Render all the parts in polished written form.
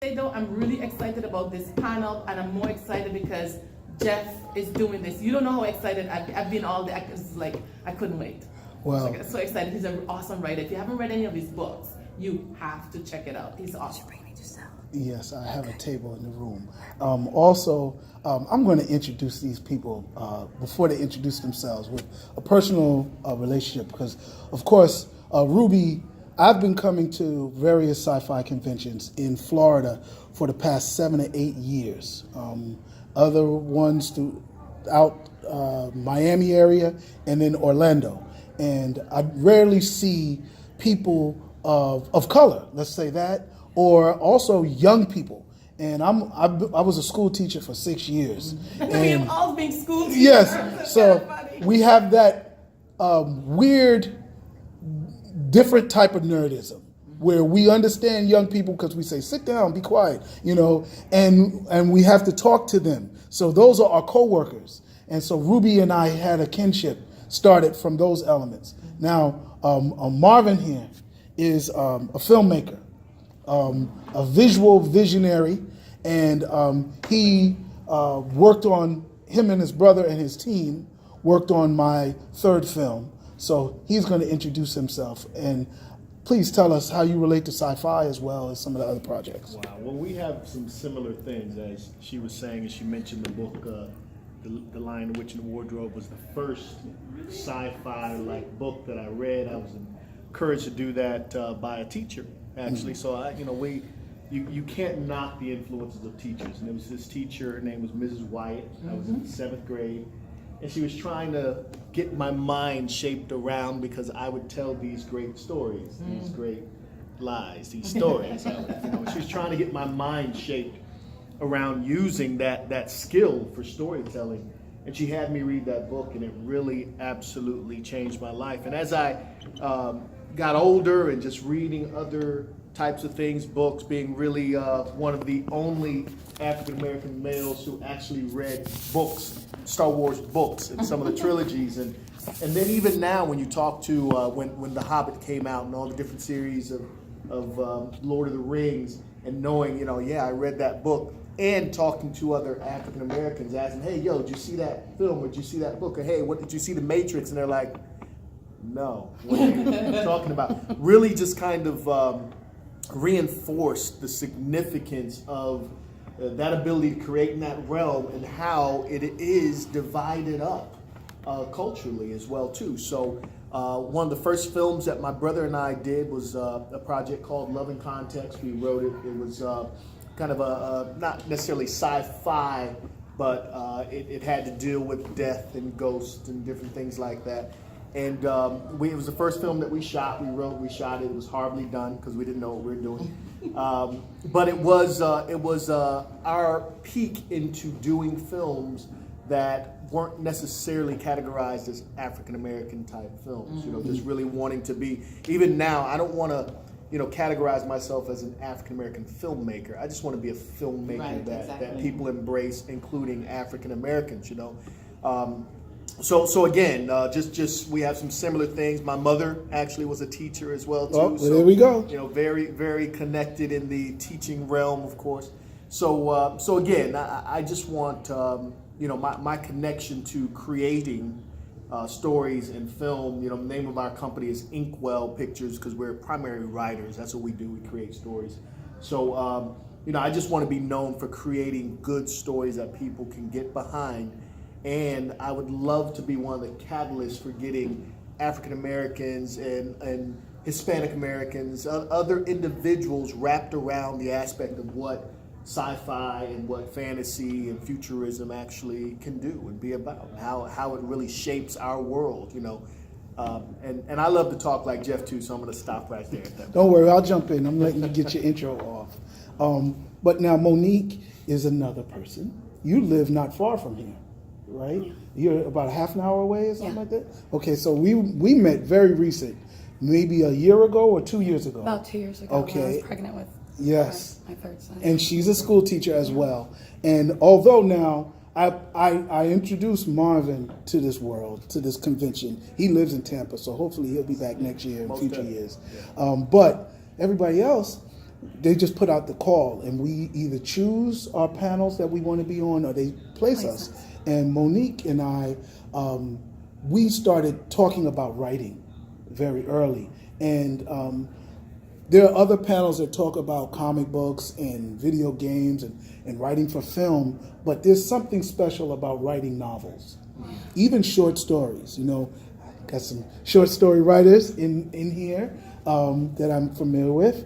Though I'm really excited about this panel, and I'm more excited because Jeff is doing this. You don't know how excited I've been all day. It's like I couldn't wait. Well, I'm so excited. He's an awesome writer. If you haven't read any of his books, you have to check it out. He's awesome. yes, I have a table in the room. Also, I'm going to introduce these people before they introduce themselves with a personal relationship because, of course, Ruby, I've been coming to various sci-fi conventions in Florida for the past 7 to 8 years. Other ones throughout Miami area and then Orlando. And I rarely see people of color, let's say that, or also young people. And I was a school teacher for 6 years. And all being school teachers. Yes, so we have that weird, different type of nerdism where we understand young people because we say, sit down, be quiet, and we have to talk to them. So those are our coworkers. And so Ruby and I had a kinship started from those elements. Now, Marvin here is a filmmaker, a visual visionary, and he worked on, him and his brother and his team worked on my third film. So he's going to introduce himself, and please tell us how you relate to sci-fi as well as some of the other projects. Wow. Well, we have some similar things, as she was saying, and she mentioned the book, The Lion, the Witch, and the Wardrobe was the first sci-fi book that I read. I was encouraged to do that by a teacher, actually. Mm-hmm. So you can't knock the influences of teachers. And there was this teacher, her name was Mrs. Wyatt. I was in the 7th grade. And she was trying to get my mind shaped around because I would tell these great stories, these great lies, these stories. She was trying to get my mind shaped around using that skill for storytelling. And she had me read that book, and it really absolutely changed my life. And as I got older and just reading other types of things, books, being really one of the only African-American males who actually read books, Star Wars books, and some of the trilogies. And then even now when you talk to, when The Hobbit came out and all the different series of Lord of the Rings, and knowing, I read that book, and talking to other African-Americans, asking, hey, yo, did you see that film, or did you see that book, or hey, what did you see The Matrix? And they're like, no, what are you talking about? Really just kind of reinforced the significance of that ability to create in that realm and how it is divided up culturally as well too. So one of the first films that my brother and I did was a project called Love in Context. We wrote it. It was kind of a not necessarily sci-fi, but it had to deal with death and ghosts and different things like that. And it was the first film that we shot. We shot it. It was horribly done because we didn't know what we were doing. But it was our peek into doing films that weren't necessarily categorized as African American type films. Just really wanting to be. Even now, I don't want to, categorize myself as an African American filmmaker. I just want to be a filmmaker that people embrace, including African Americans. So again, just we have some similar things. My mother actually was a teacher as well too. Oh, so there we go. Very, very connected in the teaching realm, of course. So again, I just want my connection to creating stories and film. The name of our company is Inkwell Pictures because we're primary writers. That's what we do. We create stories. So I just want to be known for creating good stories that people can get behind. And I would love to be one of the catalysts for getting African Americans and Hispanic Americans, other individuals wrapped around the aspect of what sci-fi and what fantasy and futurism actually can do and be about, and how it really shapes our world, And I love to talk like Jeff too, so I'm going to stop right there. Don't worry, I'll jump in. I'm letting you get your intro off. But now Monique is another person. You live not far from here, right? You're about a half an hour away or something like that? Okay, so we met very recent, maybe a year ago or 2 years ago. About 2 years ago. Okay. When I was pregnant with my third son. And she's a school teacher as well. And although now I introduced Marvin to this world, to this convention. He lives in Tampa, so hopefully he'll be back next year and future years. But everybody else, they just put out the call, and we either choose our panels that we want to be on, or they place us. And Monique and I, we started talking about writing very early, and there are other panels that talk about comic books and video games and writing for film, but there's something special about writing novels, even short stories. Got some short story writers in here that I'm familiar with.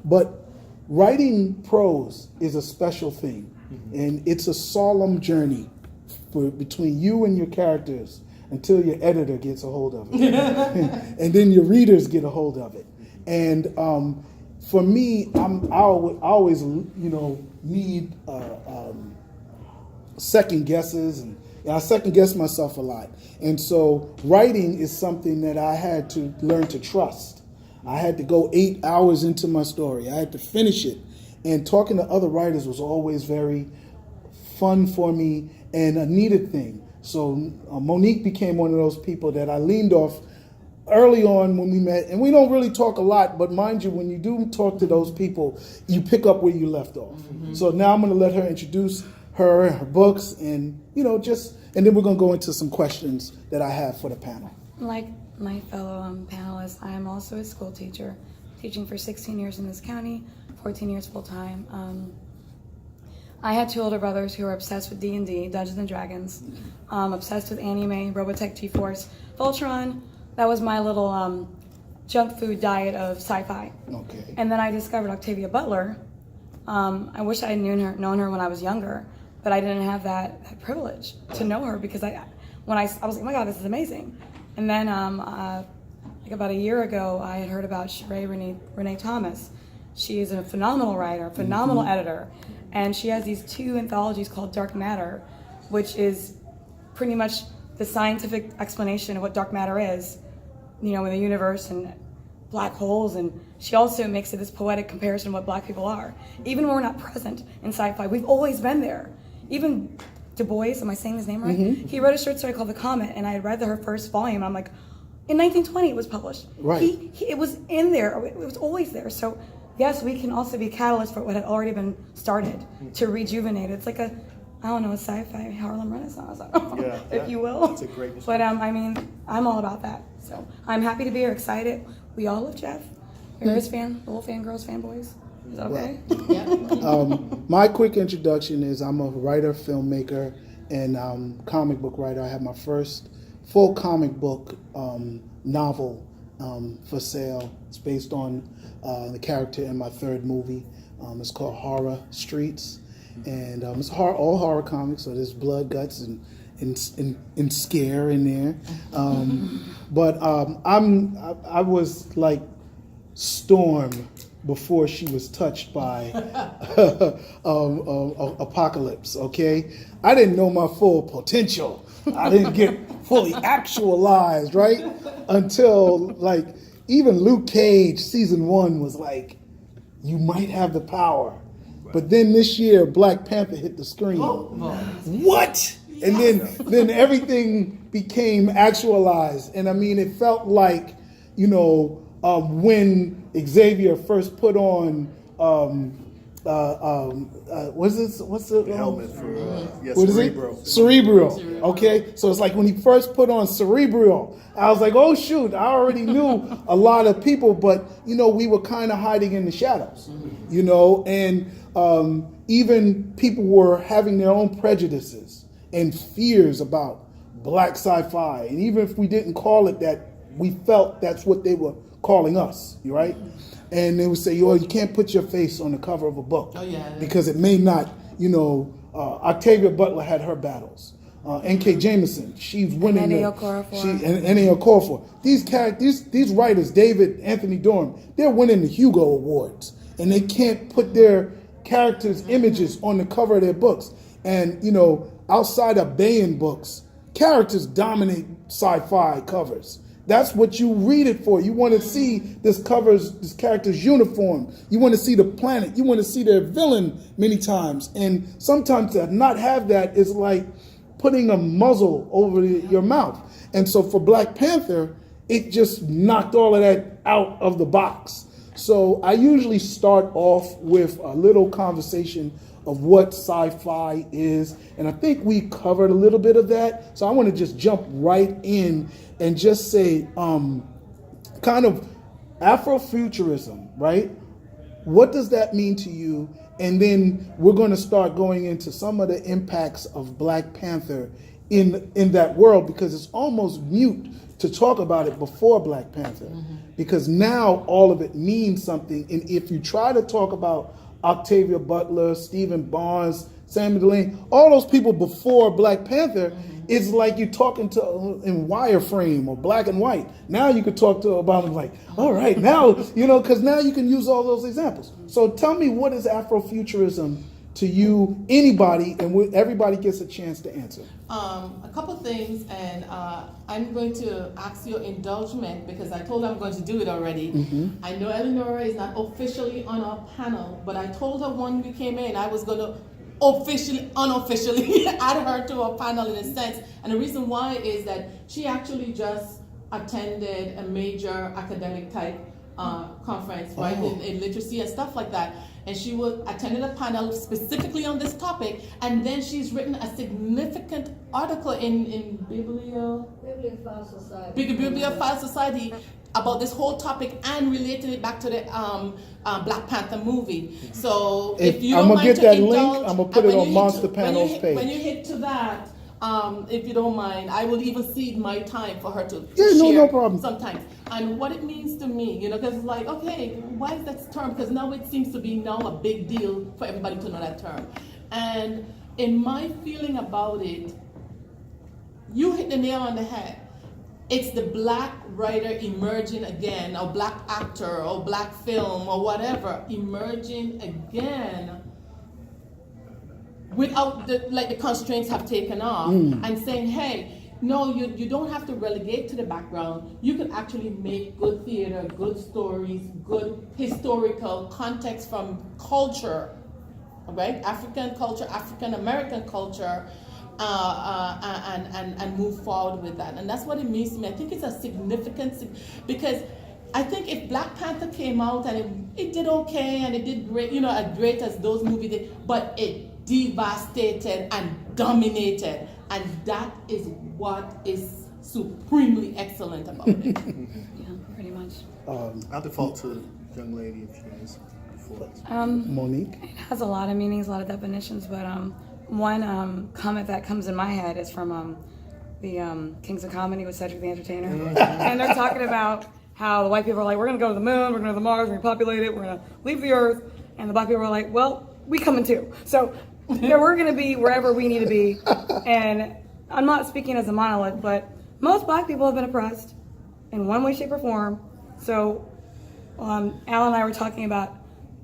But writing prose is a special thing, and it's a solemn journey between you and your characters until your editor gets a hold of it, and then your readers get a hold of it. And for me, I always need second guesses, and I second guess myself a lot. And so writing is something that I had to learn to trust. I had to go 8 hours into my story. I had to finish it. And talking to other writers was always very fun for me and a needed thing. So Monique became one of those people that I leaned off early on when we met. And we don't really talk a lot, but mind you, when you do talk to those people, you pick up where you left off. So now I'm going to let her introduce her books, and and then we're going to go into some questions that I have for the panel. Like my fellow panelists, I am also a school teacher, teaching for 16 years in this county, 14 years full-time. I had two older brothers who were obsessed with D&D, Dungeons and Dragons, obsessed with anime, Robotech, G-Force, Voltron. That was my little junk food diet of sci-fi. Okay. And then I discovered Octavia Butler. I wish I had known her when I was younger, but I didn't have that privilege to know her, because I was like, oh my God, this is amazing. And then like about a year ago, I had heard about Sheree Renee Thomas. She is a phenomenal writer, phenomenal editor, and she has these 2 anthologies called Dark Matter, which is pretty much the scientific explanation of what dark matter is, in the universe and black holes. And she also makes it this poetic comparison of what black people are. Even when we're not present in sci-fi, we've always been there. Even Du Bois, am I saying his name right? He wrote a short story called The Comet, and I had read her first volume. I'm like, in 1920 it was published. Right. It was in there. It was always there. So yes, we can also be catalysts for what had already been started to rejuvenate. It's like a sci-fi Harlem Renaissance, if you will. That's a great But I'm all about that. So I'm happy to be here, excited. We all love Jeff. You're his fan, little fangirls, fanboys. Is that okay? My quick introduction is I'm a writer, filmmaker, and comic book writer. I have my first full comic book novel for sale. It's based on the character in my 3rd movie. It's called Horror Streets, and it's all horror comics. So there's blood, guts, and scare in there. But I was like Storm before she was touched by apocalypse, okay? I didn't know my full potential. I didn't get fully actualized, right? Until, like, even Luke Cage, season 1 was like, you might have the power. But then this year, Black Panther hit the screen. What? And then everything became actualized. And I mean, it felt like, when Xavier first put on what's the helmet for what Cerebro. Is it? Cerebro. Okay, so it's like when he first put on Cerebro, I was like, oh shoot, I already knew a lot of people, but we were kind of hiding in the shadows, and even people were having their own prejudices and fears about black sci-fi, and even if we didn't call it that, we felt that's what they were calling us, right? And they would say, you can't put your face on the cover of a book because it may not, Octavia Butler had her battles. N.K. Jemisin, she's winning. Ennio Okorafor. These writers, David Anthony Dorn, they're winning the Hugo Awards, and they can't put their characters' images on the cover of their books. And outside of Bayan books, characters dominate sci-fi covers. That's what you read it for. You want to see this character's uniform. You want to see the planet. You want to see their villain many times. And sometimes to not have that is like putting a muzzle over your mouth. And so for Black Panther, it just knocked all of that out of the box. So I usually start off with a little conversation of what sci-fi is, and I think we covered a little bit of that. So I want to just jump right in and just say, kind of Afrofuturism, right? What does that mean to you? And then we're going to start going into some of the impacts of Black Panther in that world, because it's almost mute to talk about it before Black Panther, because now all of it means something. And if you try to talk about Octavia Butler, Stephen Barnes, Samuel Delane, all those people before Black Panther, it's like you're talking to in wireframe or black and white. Now you could talk to Obama like, all right, now, because now you can use all those examples. So tell me, what is Afrofuturism to you, anybody, and everybody gets a chance to answer. A couple things, and I'm going to ask your indulgement because I told her I'm going to do it already. I know Eleanor is not officially on our panel, but I told her when we came in I was going to unofficially add her to our panel in a sense. And the reason why is that she actually just attended a major academic type conference, right, in literacy and stuff like that. And she attended a panel specifically on this topic, and then she's written a significant article in Bibliophile Society about this whole topic and related it back to the Black Panther movie. So if you don't I'm mind gonna get that link. indulge, I'm gonna put it on Monster Panel's page. page. When you hit to that, if you don't mind, I will even cede my time for her to no share problem. sometimes. And what it means to me, because it's like, okay, why is that term? Because now it seems to be now a big deal for everybody to know that term. And in my feeling about it, you hit the nail on the head. It's the Black writer emerging again, or Black actor, or Black film, or whatever, emerging again without the constraints have taken off, and saying, hey, no, you don't have to relegate to the background. You can actually make good theater, good stories, good historical context from culture, right? African culture, African American culture, and move forward with that. And that's what it means to me. I think it's a significant, because I think if Black Panther came out and it did okay and it did great, as great as those movies did, but it devastated and dominated, and that is what is supremely excellent about it. Yeah, pretty much. I'll default to the young lady if she has before. Monique? It has a lot of meanings, a lot of definitions, but one comment that comes in my head is from the Kings of Comedy with Cedric the Entertainer. And they're talking about how the white people are like, we're going to go to the moon, we're going to go to the Mars, we're going to populate it, we're going to leave the Earth. And the black people are like, well, we coming too. So we're going to be wherever we need to be. And I'm not speaking as a monolith, but most black people have been oppressed in one way, shape, or form. So Al and I were talking about,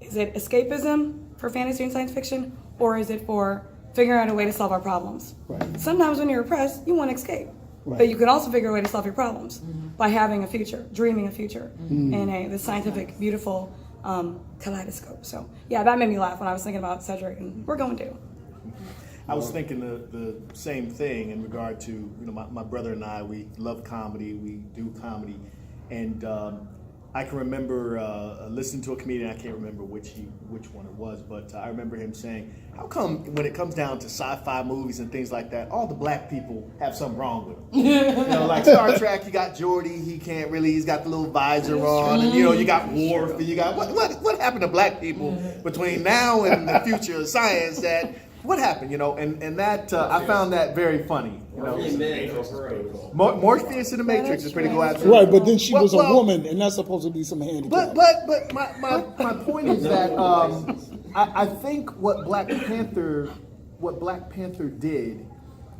is it escapism for fantasy and science fiction, or is it for figuring out a way to solve our problems? Right. Sometimes when you're oppressed, you want to escape. Right. But you can also figure a way to solve your problems by having a future, dreaming a future in the scientific, beautiful kaleidoscope. So yeah, that made me laugh when I was thinking about Cedric, and we're going to. I was thinking the same thing in regard to, my brother and I, we love comedy, we do comedy, and I can remember listening to a comedian, I can't remember which one it was, but I remember him saying, how come when it comes down to sci-fi movies and things like that, all the black people have something wrong with them? Like Star Trek, you got Geordi, he's got the little visor on, and you got Worf, and you got, what happened to black people between now and the future of science that, what happened, and that, I found that very funny. Morpheus in the Matrix is pretty cool. Right, but then she was a woman, and that's supposed to be some handicap. But my point is that I think what Black Panther did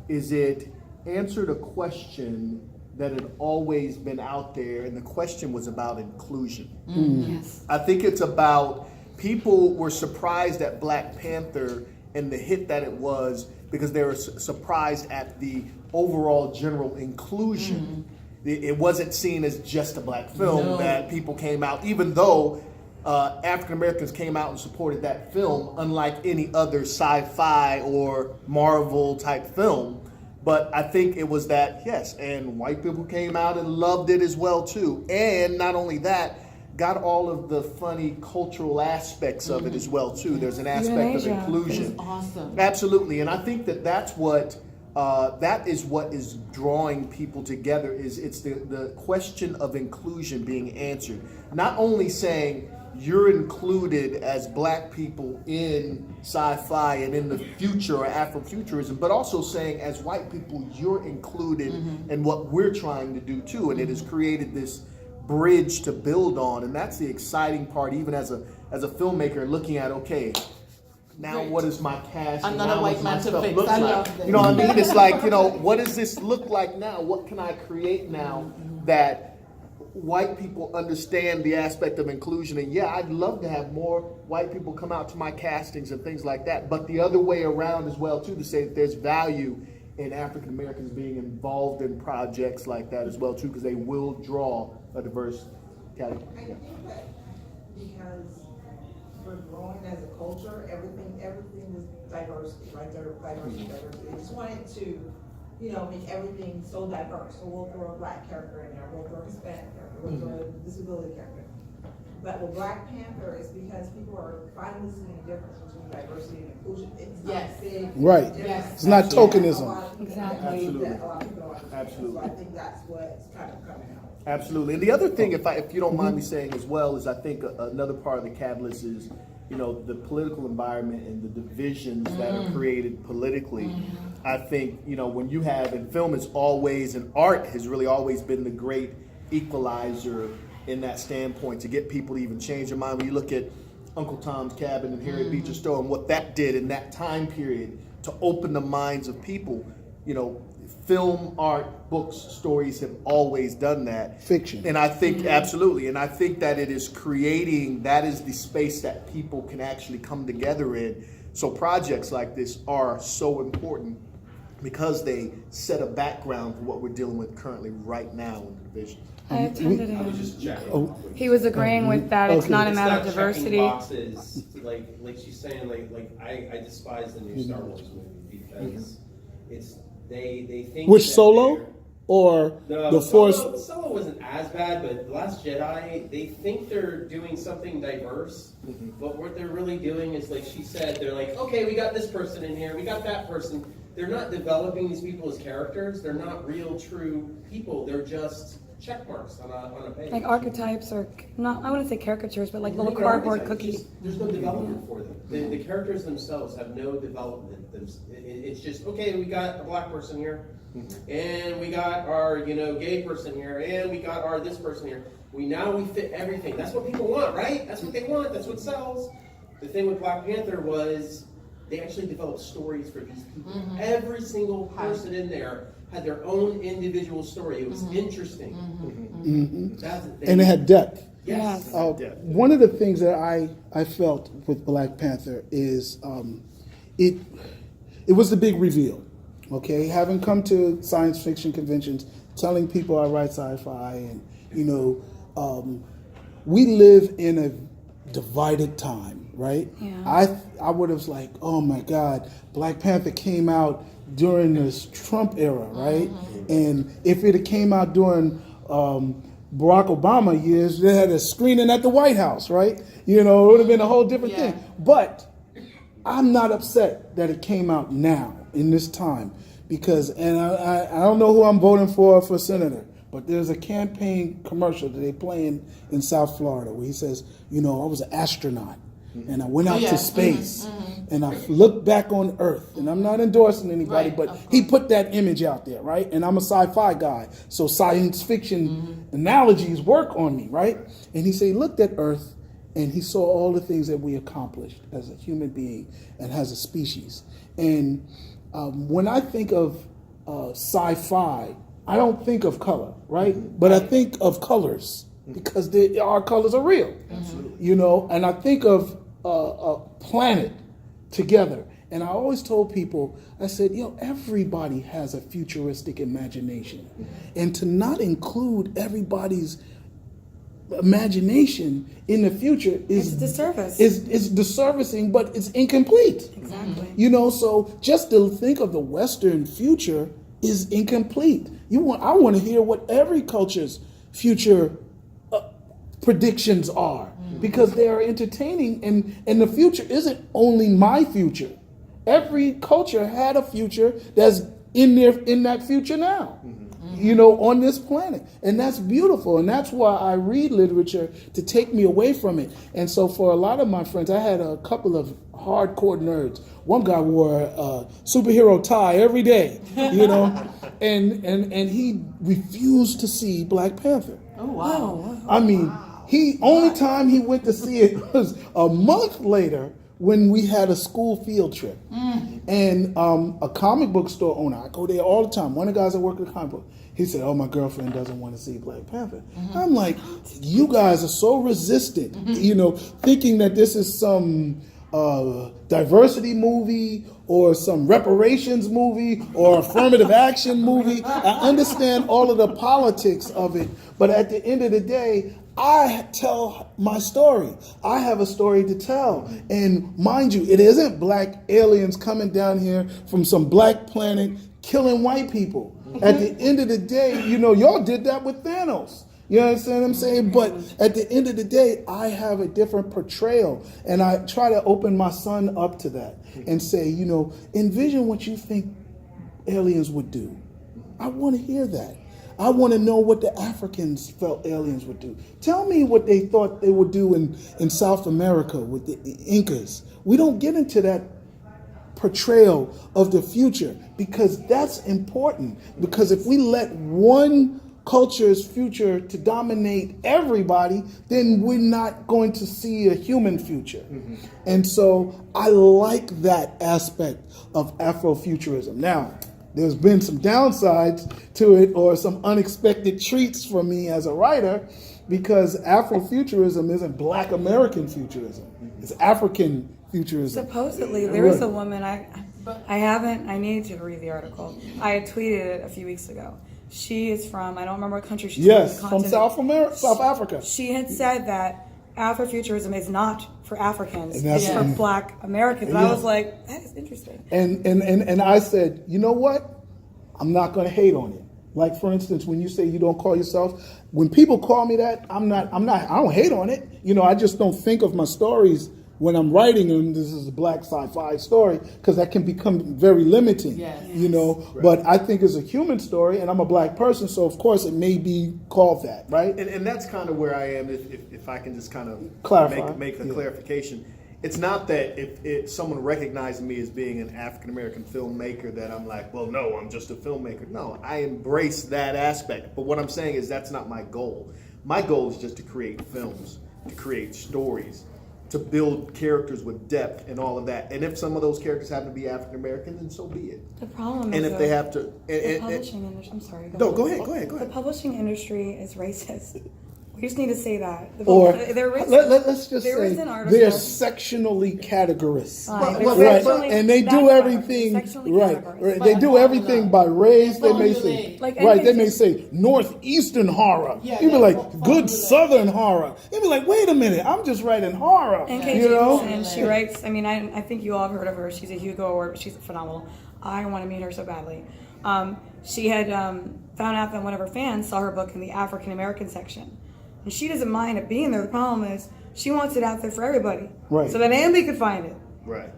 is it answered a question that had always been out there, and the question was about inclusion. Yes. I think it's about, people were surprised at Black Panther and the hit that it was, because they were surprised at the overall general inclusion. It wasn't seen as just a black film, that people came out, even though African Americans came out and supported that film, unlike any other sci-fi or Marvel type film. But I think it was that, yes, and white people came out and loved it as well too. And not only that, got all of the funny cultural aspects of it as well too. There's an aspect of Asia. inclusion. It's awesome. Absolutely, and I think that's what that is what is drawing people together. Is it's the question of inclusion being answered. Not only saying you're included as Black people in sci-fi and in the future or Afrofuturism, but also saying as white people you're included in what we're trying to do too, and it has created this bridge to build on, and that's the exciting part. Even as a filmmaker, looking at now Great. what is my cast? and Another now white what's my man to stuff fix. look I like? love this. You know what I mean? It's like, what does this look like now? What can I create now that white people understand the aspect of inclusion? And yeah, I'd love to have more white people come out to my castings and things like that. But the other way around as well too, to say that there's value in African Americans being involved in projects like that as well too, because they will draw a diverse category. I think that because we're growing as a culture, everything is diversity, right? Diversity. I just wanted to, make everything so diverse. So we'll throw a Black character in there, we'll throw a Hispanic character, we'll throw a disability character. But with Black Panther, it's because people are finally seeing the difference between diversity and inclusion. It's not Yes. big. Right. difference. It's not Yeah, tokenism. a lot of people- Exactly. Absolutely. that a lot of people don't understand. Absolutely. So I think that's what's kind of coming out. Absolutely. And the other thing, if you don't mind me saying as well, is I think another part of the catalyst is, the political environment and the divisions that are created politically. I think, when you have, and film is always, and art has really always been the great equalizer in that standpoint to get people to even change their mind. When you look at Uncle Tom's Cabin and Harriet Beecher Stowe and what that did in that time period to open the minds of people, film, art, books, stories have always done that. Fiction. And I think, absolutely, and I think that it is creating, that is the space that people can actually come together in. So projects like this are so important because they set a background for what we're dealing with currently right now in the division. I attended I was him. just checking. He was agreeing with that. It's Okay. not a It's matter not of checking diversity. boxes, like she's saying, I despise the new Star Wars movie because it's they think Which that Solo they're- or No, the Force? Solo wasn't as bad, but The Last Jedi, they think they're doing something diverse, but what they're really doing is, like she said, they're like, okay, we got this person in here, we got that person. They're not developing these people as characters. They're not real, true people. They're just check marks on a page. Like archetypes or not, I wouldn't say caricatures, but like little They're cardboard archetypes. cookies. There's no development for them. The characters themselves have no development. It's just, okay, we got a Black person here, and we got our, gay person here, and we got our this person here. We fit everything. That's what people want, right? That's what they want. That's what sells. The thing with Black Panther was they actually developed stories for these people. Every single person in there had their own individual story. It was interesting. And it had depth. Yes. One of the things that I felt with Black Panther is it was the big reveal. Okay, having come to science fiction conventions, telling people I write sci-fi, and we live in a divided time, right? Yeah. I would have like, oh my God, Black Panther came out during this Trump era, right? And if it had came out during Barack Obama years, they had a screening at the White House, right? It would have been a whole different thing. But I'm not upset that it came out now in this time because, and I don't know who I'm voting for senator, but there's a campaign commercial that they playing in South Florida where he says, I was an astronaut and I went out to space and I looked back on Earth, and I'm not endorsing anybody, Right, but he put that image out there, right? And I'm a sci-fi guy, so science fiction analogies work on me, right? And he said he looked at Earth and he saw all the things that we accomplished as a human being and as a species. And when I think of sci-fi, I don't think of color, right? But I think of colors because our colors are real. Absolutely. And I think of a planet together. And I always told people, I said, everybody has a futuristic imagination. And to not include everybody's imagination in the future is It's a disservice. It's disservicing, but it's incomplete. Exactly. So just to think of the Western future is incomplete. I want to hear what every culture's future predictions are, because they are entertaining, and the future isn't only my future. Every culture had a future that's in that future now. On this planet. And that's beautiful. And that's why I read literature, to take me away from it. And so for a lot of my friends, I had a couple of hardcore nerds. One guy wore a superhero tie every day, and he refused to see Black Panther. Oh, wow. I mean, only time he went to see it was a month later, when we had a school field trip. And a comic book store owner, I go there all the time, one of the guys that work at the comic book, he said, oh, my girlfriend doesn't want to see Black Panther. I'm like, you guys are so resistant, thinking that this is some diversity movie or some reparations movie or affirmative action movie. I understand all of the politics of it, but at the end of the day, I tell my story. I have a story to tell. And mind you, it isn't black aliens coming down here from some black planet killing white people. At the end of the day, y'all did that with Thanos. You understand what I'm saying? But at the end of the day, I have a different portrayal. And I try to open my son up to that and say, envision what you think aliens would do. I want to hear that. I want to know what the Africans felt aliens would do. Tell me what they thought they would do in South America with the Incas. We don't get into that portrayal of the future, because that's important. Because if we let one culture's future to dominate everybody, then we're not going to see a human future. And so I like that aspect of Afrofuturism. Now, there's been some downsides to it, or some unexpected treats for me as a writer, because Afrofuturism isn't Black American futurism. It's African futurism. Supposedly, there was a woman, I need to read the article. I had tweeted it a few weeks ago. She is from, I don't remember what country she's Yes, from. from South Africa. She had said that Afrofuturism is not for Africans, And that's- it's for Black Americans. And Yeah. I was like, that is interesting. And I said, you know what? I'm not going to hate on it. Like, for instance, when you say you don't call yourself, when people call me that, I don't hate on it. I just don't think of my stories when I'm writing, and this is a Black sci-fi story, because that can become very limiting. Yes. But I think it's a human story, and I'm a Black person, so of course it may be called that, right? And that's kind of where I am, if I can just kind of Clarify. make a clarification. It's not that if someone recognizes me as being an African-American filmmaker that I'm like, well, no, I'm just a filmmaker. No, I embrace that aspect. But what I'm saying is that's not my goal. My goal is just to create films, to create stories, to build characters with depth and all of that. And if some of those characters happen to be African-American, then so be it. The problem And is if they have to... the publishing industry, I'm sorry. No, go ahead. The publishing industry is racist. We just need to say that. Or they're racist. let's just There say is an article. they're sectionally categorized. Well, Right, and they do everything right. They do everything by race. They may say they may say northeastern horror. You'd be like good southern horror. You'd be like, wait a minute, I'm just writing horror. And Kate Jameson, she writes. I mean, I think you all have heard of her. She's a Hugo Award. She's phenomenal. I want to meet her so badly. She had found out that one of her fans saw her book in the African American section. And she doesn't mind it being there. The problem is she wants it out there for everybody. Right. So that anybody could find it. Right.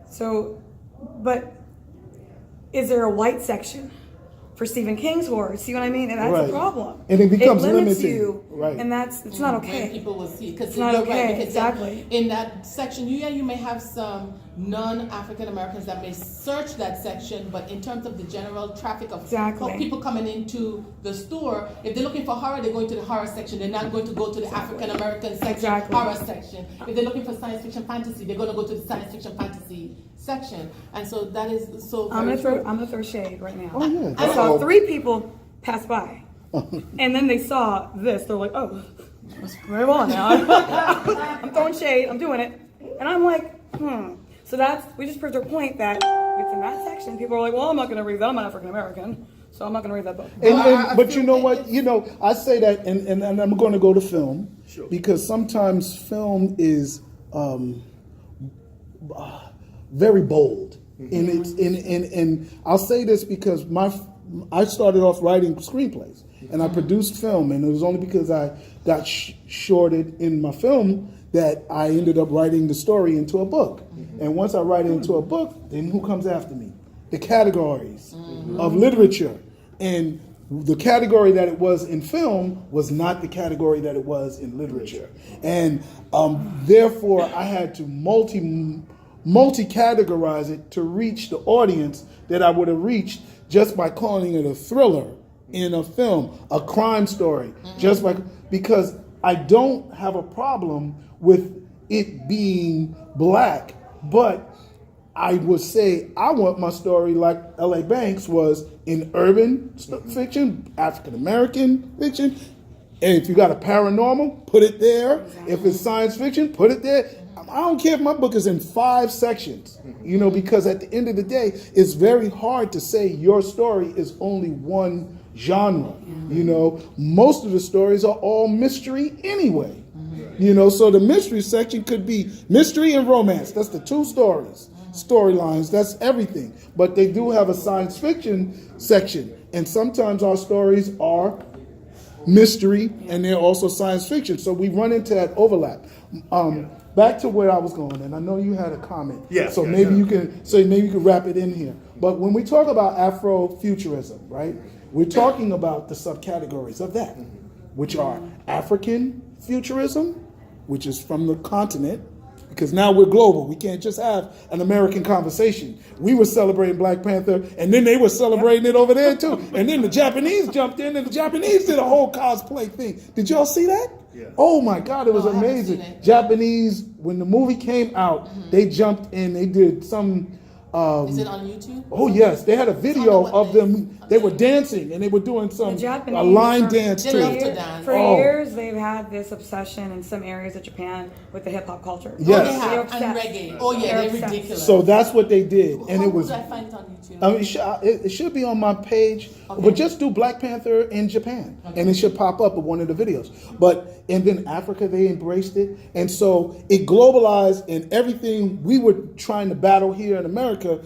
So, but is there a white section for Stephen King's horror? See what I mean? And that's Right. the problem. And it becomes limits limiting. you, Right. and it's not When okay. people will see, because It's not you're okay, right, because exactly. in that section, you may have some non-African Americans that may search that section, but in terms of the general traffic of Exactly. people coming into the store, if they're looking for horror, they're going to the horror section. They're not going to go to the African American section, Exactly. horror section. If they're looking for science fiction fantasy, they're going to go to the science fiction fantasy section. And so that is so. I'm very true. gonna throw shade right now. Oh, yeah. I saw 3 people pass by, and then they saw this. They're like, "Oh, let's move on now." I'm throwing shade. I'm doing it, and I'm like, So we just proved our point that it's in that section. People are like, "Well, I'm not going to read that. I'm an African American, so I'm not going to read that book." But you know what? I say that, and I'm going to go to film, because sometimes film is very bold, and I'll say this because I started off writing screenplays, and I produced film, and it was only because I got shorted in my film that I ended up writing the story into a book. And once I write it into a book, then who comes after me? The categories of literature. And the category that it was in film was not the category that it was in literature. And therefore, I had to multi-categorize it to reach the audience that I would have reached just by calling it a thriller in a film, a crime story, because I don't have a problem with it being black, but I would say I want my story like L.A. Banks was in urban fiction, African American fiction. And if you got a paranormal, put it there. Exactly. If it's science fiction, put it there. I don't care if my book is in 5 sections, because at the end of the day, it's very hard to say your story is only one genre. Most of the stories are all mystery anyway. So the mystery section could be mystery and romance. That's the 2 storylines. That's everything. But they do have a science fiction section. And sometimes our stories are mystery and they're also science fiction. So we run into that overlap. Back to where I was going, and I know you had a comment. Yes. Maybe you can wrap it in here. But when we talk about Afrofuturism, right, we're talking about the subcategories of that, which are African futurism, which is from the continent, because now we're global. We can't just have an American conversation. We were celebrating Black Panther, and then they were celebrating it over there too. And then the Japanese jumped in, and the Japanese did a whole cosplay thing. Did y'all see that? Yeah. Oh my God, it was amazing. Japanese, when the movie came out, they jumped in, they did some... is it on YouTube? Oh yes, they had a video of them. They were dancing and they were doing a line dance too. They love to dance. For years, they've had this obsession in some areas of Japan with the hip hop culture. Yes. They have, and reggae. Oh yeah, they're ridiculous. So that's what they did, and it was. How would I find it on YouTube? It should be on my page, but just do Black Panther in Japan, and it should pop up with one of the videos. And then Africa, they embraced it, and so it globalized, and everything we were trying to battle here in America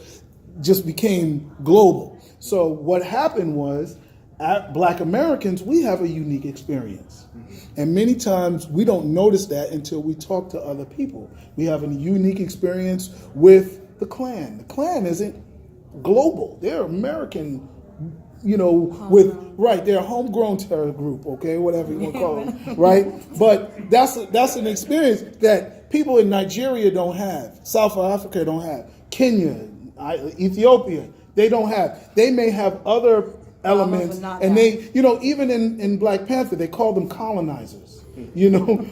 just became global. So what happened was, Black Americans, we have a unique experience. And many times we don't notice that until we talk to other people. We have a unique experience with the Klan. The Klan isn't global. They're American, they're a homegrown terror group, okay, whatever you want to call it, right? But that's an experience that people in Nigeria don't have, South Africa don't have, Kenya, Ethiopia, they don't have. They may have other elements, and they, even in Black Panther, they call them colonizers. We don't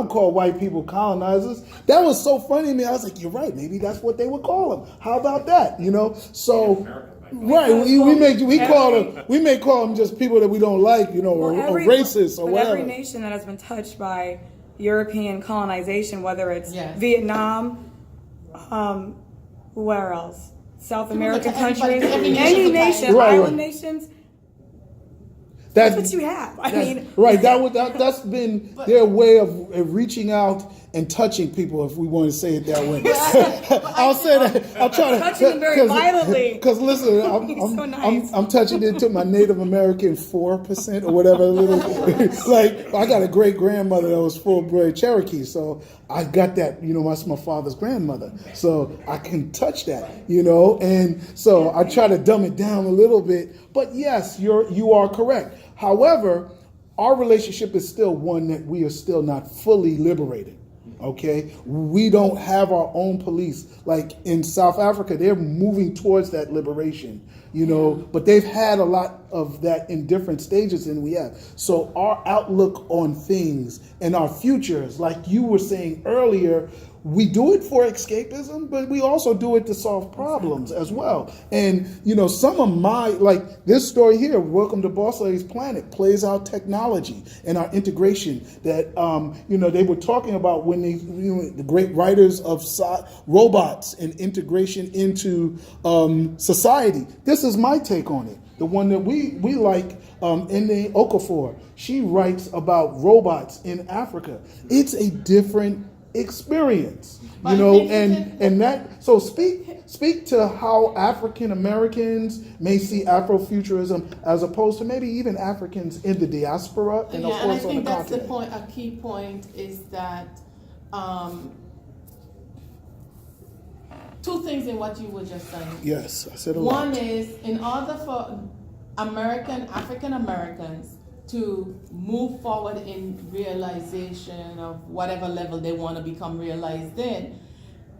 call white people colonizers. That was so funny to me. I was like, you're right, maybe that's what they would call them. How about that? So right, we may call them just people that we don't like, or racist or whatever. Every nation that has been touched by European colonization, whether it's Vietnam, where else? South American countries, any nation, island nations. That's what you have. That's been their way of reaching out and touching people, if we want to say it that way. I'll say that. I'll try to touching them very violently. Because listen, I'm touching into my Native American 4% or whatever. Like I got a great grandmother that was full-bred Cherokee, so I got that. That's my father's grandmother, so I can touch that. And so I try to dumb it down a little bit. But yes, you are correct. However, our relationship is still one that we are still not fully liberated. Okay, we don't have our own police. Like in South Africa, they're moving towards that liberation, but they've had a lot of that in different stages than we have. So our outlook on things and our futures, like you were saying earlier, we do it for escapism, but we also do it to solve problems as well. And, some of like this story here, Welcome to Boss Lady's Planet, plays out technology and our integration that, they were talking about when the great writers of robots and integration into society. This is my take on it. The one that we like, Ene Okafor, she writes about robots in Africa. It's a different experience, and that. So speak speak to how African Americans may see Afrofuturism as opposed to maybe even Africans in the diaspora and of Yeah, and I course on think the that's the continent. point. A key point is that two things in what you were just saying. Yes, I said a lot. One is, in order for African Americans to move forward in realization of whatever level they want to become realized in,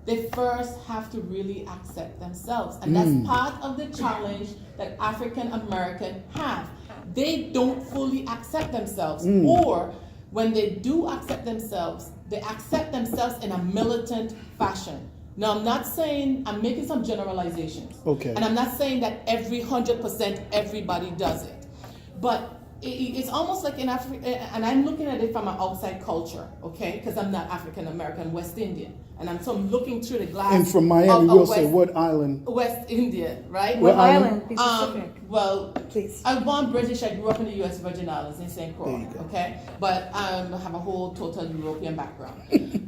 they first have to really accept themselves. And that's part of the challenge that African Americans have. They don't fully accept themselves, or when they do accept themselves, they accept themselves in a militant fashion. Now, I'm not saying, I'm making some generalizations. Okay. And I'm not saying that 100% everybody does it. But it's almost like in Africa, and I'm looking at it from an outside culture, okay? Because I'm not African American, West Indian. And so I'm looking through the glass. And from Miami, of we'll say what island? West Indian, right? What island? Be specific. Well, Please. I'm born British. I grew up in the U.S. Virgin Islands in St. Croix. There you go. Okay, but I have a whole total European background and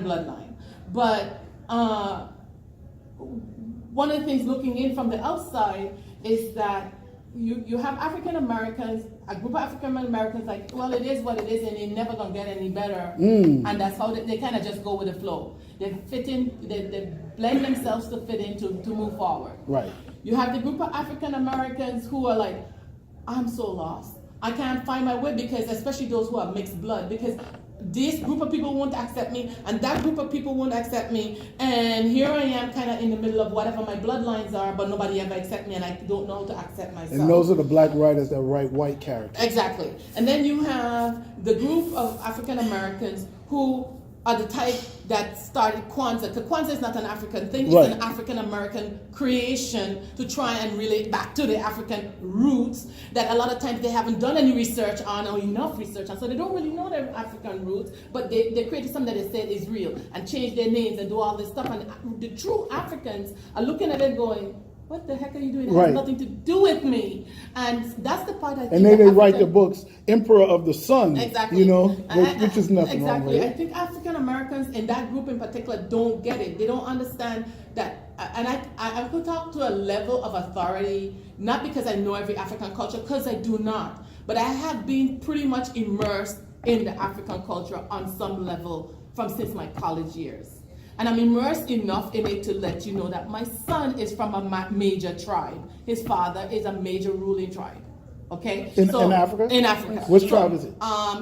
bloodline. But one of the things looking in from the outside is that you have African Americans, a group of African Americans, like, well, it is what it is, and it's never gonna get any better, and that's how they kind of just go with the flow. They fit in, they blend themselves to fit in to move forward. Right. You have the group of African Americans who are like, I'm so lost. I can't find my way, because especially those who are mixed blood, because this group of people won't accept me, and that group of people won't accept me, and here I am kind of in the middle of whatever my bloodlines are, but nobody ever accepts me, and I don't know how to accept myself. And those are the black writers that write white characters. Exactly. And then you have the group of African Americans who are the type that started Kwanzaa, because Kwanzaa is not an African thing, Right. it's an African American creation to try and relate back to the African roots that a lot of times they haven't done any research on, or enough research on, so they don't really know their African roots, but they created something that they said is real and changed their names and do all this stuff, and the true Africans are looking at it going, what the heck are you doing? It Right. has nothing to do with me. And that's the part I think And then that they write the African- books, Emperor of the Sun, Exactly. you know, which is nothing wrong exactly. with I it. think African Americans in that group in particular don't get it. They don't understand that. And I could talk to a level of authority, not because I know every African culture, because I do not. But I have been pretty much immersed in the African culture on some level since my college years. And I'm immersed enough in it to let you know that my son is from a major tribe. His father is a major ruling tribe. Okay? In Africa? In Africa. Which tribe is it?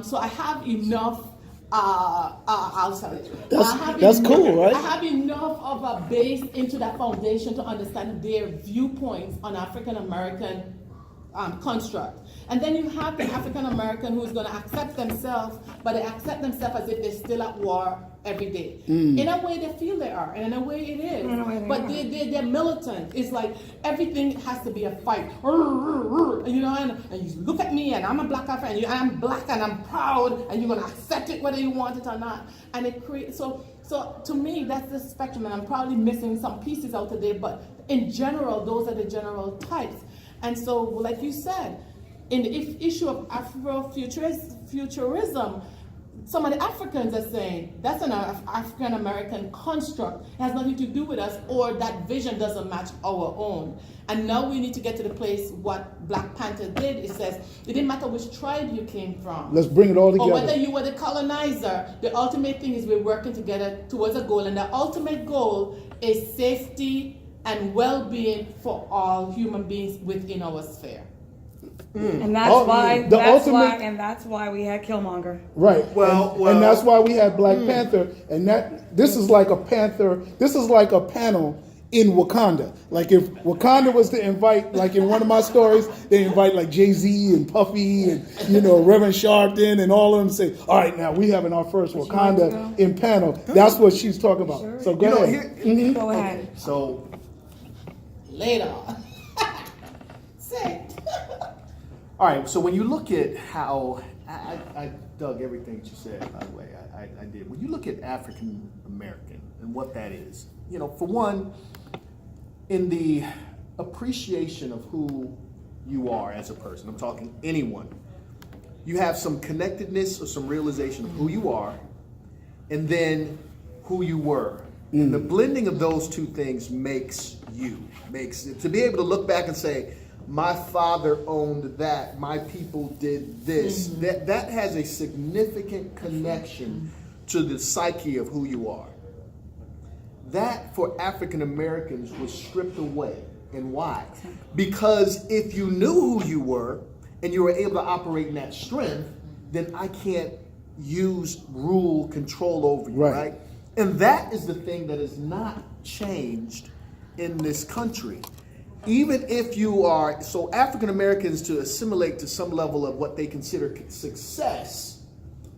So I have enough. I'll tell you. That's cool, right? I have enough of a base into that foundation to understand their viewpoints on African American construct. And then you have the African American who's going to accept themselves, but they accept themselves as if they're still at war every day. In a way, they feel they are, and in a way, it is. But they're militant. It's like everything has to be a fight. You know, and you look at me, and I'm a black African, and I'm black, and I'm proud, and you're going to accept it whether you want it or not. And it creates so to me, that's the spectrum, and I'm probably missing some pieces out today. But in general, those are the general types. And so, like you said, in the issue of Afrofuturism, some of the Africans are saying that's an African American construct. It has nothing to do with us, or that vision doesn't match our own. And now we need to get to the place what Black Panther did. It says it didn't matter which tribe you came from. Let's bring it all together. Or whether you were the colonizer, the ultimate thing is we're working together towards a goal. And the ultimate goal is safety and well-being for all human beings within our sphere. And that's ultimate- why we had Killmonger. Right. Well, and that's why we had Black Panther. And this is like a panther. This is like a panel in Wakanda. Like if Wakanda was to invite, like in one of my stories, they invite like Jay-Z and Puffy and, you know, Reverend Sharpton and all of them say, all right, now we having our first Wakanda in panel. That's what she's talking about. Sure. So go ahead. Go ahead. So Later. Say it. all right, so when you look at how I dug everything that you said, by the way, I did. When you look at African American and what that is, you know, for one, in the appreciation of who you are as a person, I'm talking anyone, you have some connectedness or some realization of who you are, and then who you were. And the blending of those two things makes to be able to look back and say, my father owned that, my people did this. That has a significant connection to the psyche of who you are. That for African Americans was stripped away. And why? Because if you knew who you were and you were able to operate in that strength, then I can't rule, control over you, right? And that is the thing that has not changed in this country. Even if you are, so African Americans to assimilate to some level of what they consider success,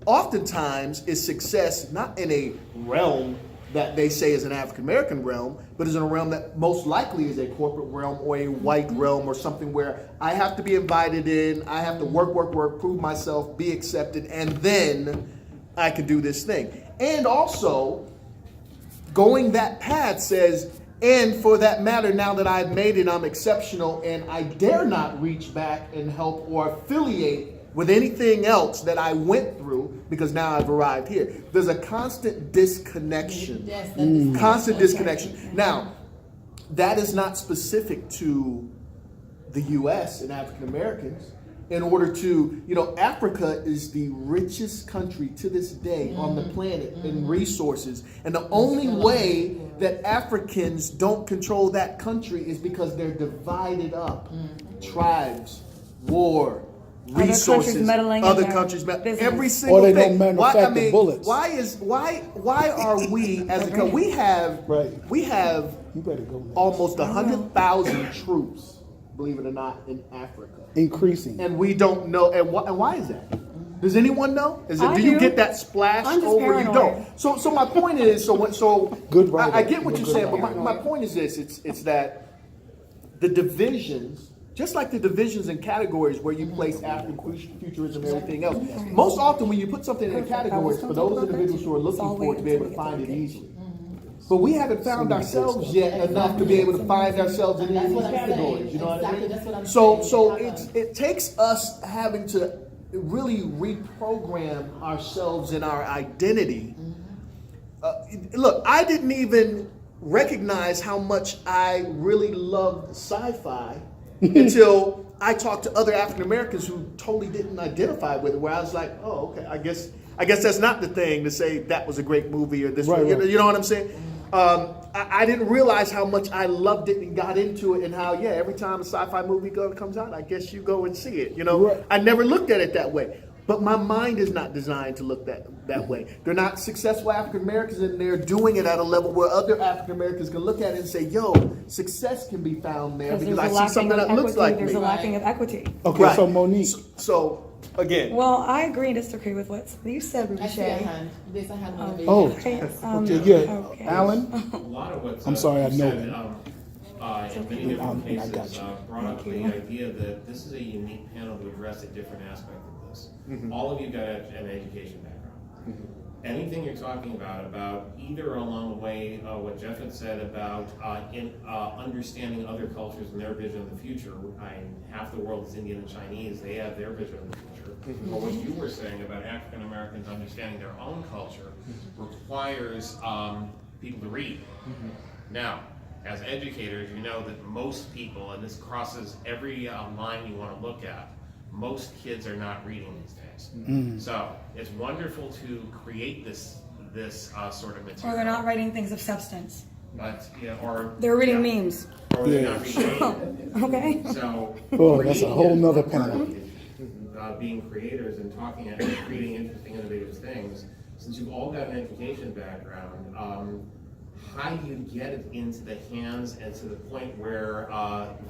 oftentimes is success not in a realm that they say is an African American realm, but is in a realm that most likely is a corporate realm or a white realm or something where I have to be invited in, I have to work, prove myself, be accepted, and then I can do this thing. And also, going that path says, and for that matter, now that I've made it, I'm exceptional, and I dare not reach back and help or affiliate with anything else that I went through because now I've arrived here. There's a constant disconnection. Yes, Constant disconnection. Now, that is not specific to the U.S. and African Americans. In order to, Africa is the richest country to this day on the planet in resources. And the only way that Africans don't control that country is because they're divided up. Tribes, war, resources, other countries meddling, every single thing. Or they don't manufacture bullets. Why are we as a country? We have almost 100,000 troops, believe it or not, in Africa. Increasing. And we don't know. And why is that? Does anyone know? Do you get that splash over? Paranoid. You don't. So my point is, good writer. I get what you're saying, but my point is this: it's that the divisions, just like the divisions and categories where you place Afrofuturism and everything else, most often when you put something in categories, for those individuals who are looking for it to be able to find it easily. But we haven't found ourselves yet enough to be able to find ourselves in these categories. You know what I mean? So it takes us having to really reprogram ourselves in our identity. Look, I didn't even recognize how much I really loved sci-fi until I talked to other African Americans who totally didn't identify with it. Where I was like, oh, okay, I guess that's not the thing to say that was a great movie or this. Right. You know what I'm saying? I didn't realize how much I loved it and got into it, and how every time a sci-fi movie comes out, I guess you go and see it. Right. I never looked at it that way. But my mind is not designed to look that way. They're not successful African Americans, and they're doing it at a level where other African Americans can look at it and say, yo, success can be found there because I see something that looks like me. There's a lacking of equity. Okay, right. So Monique. So again. Well, I agree and disagree with what you said, Ruby I see a Shay. hand. There's a hand on the baby. Oh, Okay, okay. Alan? A lot of what's I'm sorry, I know said, in many different I got cases, you. brought up the idea that this is a unique panel to address a different aspect of this. All of you got an education background. Anything you're talking about either along the way, what Jeff had said about understanding other cultures and their vision of the future. Half the world is Indian and Chinese; they have their vision of the future. Or what you were saying about African Americans understanding their own culture requires people to read. Now, as educators, you know that most people, and this crosses every line you want to look at, most kids are not reading these days. So it's wonderful to create this sort of material. Or they're not writing things of substance. But or They're reading memes. Or they're not reading. Okay. So that's a whole nother panel. Being creators and talking and creating interesting, innovative things. Since you've all got an education background, how do you get it into the hands and to the point where